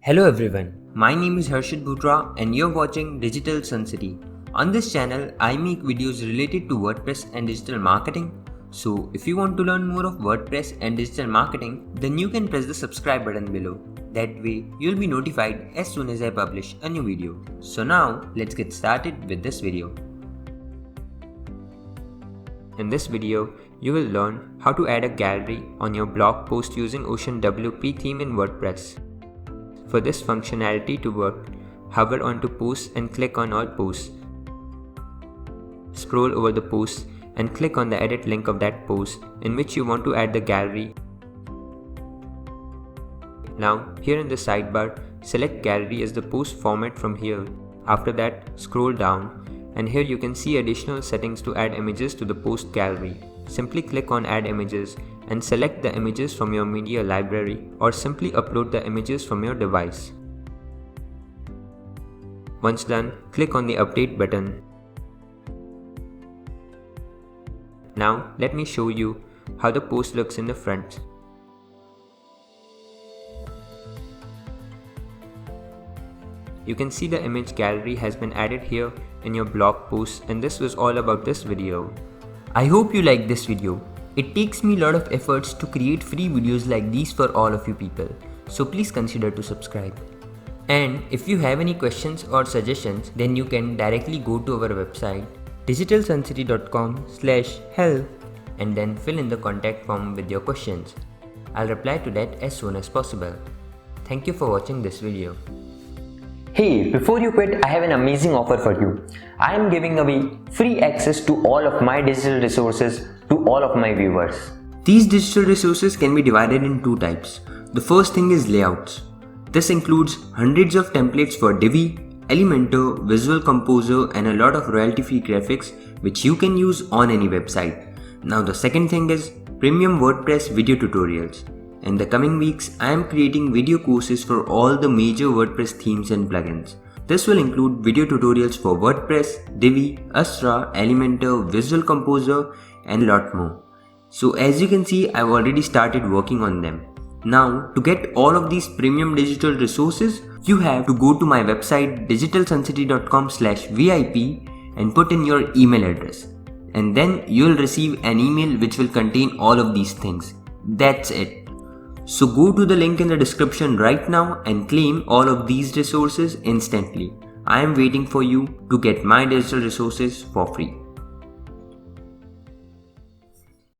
Hello everyone, my name is Harshit Bhutra and you're watching Digital Sun City. On this channel, I make videos related to WordPress and digital marketing. So if you want to learn more of WordPress and digital marketing, then you can press the subscribe button below. That way, you'll be notified as soon as I publish a new video. So now, let's get started with this video. In this video, you will learn how to add a gallery on your blog post using Ocean WP theme in WordPress. For this functionality to work, hover onto posts and click on all posts. Scroll over the post and click on the edit link of that post in which you want to add the gallery. Now, here in the sidebar, select gallery as the post format from here. After that, scroll down and here you can see additional settings to add images to the post gallery. Simply click on add images and select the images from your media library or simply upload the images from your device. Once done, click on the update button. Now let me show you how the post looks in the front. You can see the image gallery has been added here in your blog post, and this was all about this video. I hope you liked this video. It takes me a lot of efforts to create free videos like these for all of you people. So please consider to subscribe. And if you have any questions or suggestions, then you can directly go to our website digitalsuncity.com/help and then fill in the contact form with your questions. I'll reply to that as soon as possible. Thank you for watching this video. Hey, before you quit, I have an amazing offer for you. I am giving away free access to all of my digital resources to all of my viewers. These digital resources can be divided in two types. The first thing is layouts. This includes hundreds of templates for Divi, Elementor, Visual Composer and a lot of royalty-free graphics which you can use on any website. Now the second thing is premium WordPress video tutorials. In the coming weeks, I am creating video courses for all the major WordPress themes and plugins. This will include video tutorials for WordPress, Divi, Astra, Elementor, Visual Composer and a lot more. So as you can see, I've already started working on them. Now, to get all of these premium digital resources, you have to go to my website digitalsuncity.com/VIP and put in your email address. And then you'll receive an email which will contain all of these things. That's it. So go to the link in the description right now and claim all of these resources instantly. I am waiting for you to get my digital resources for free.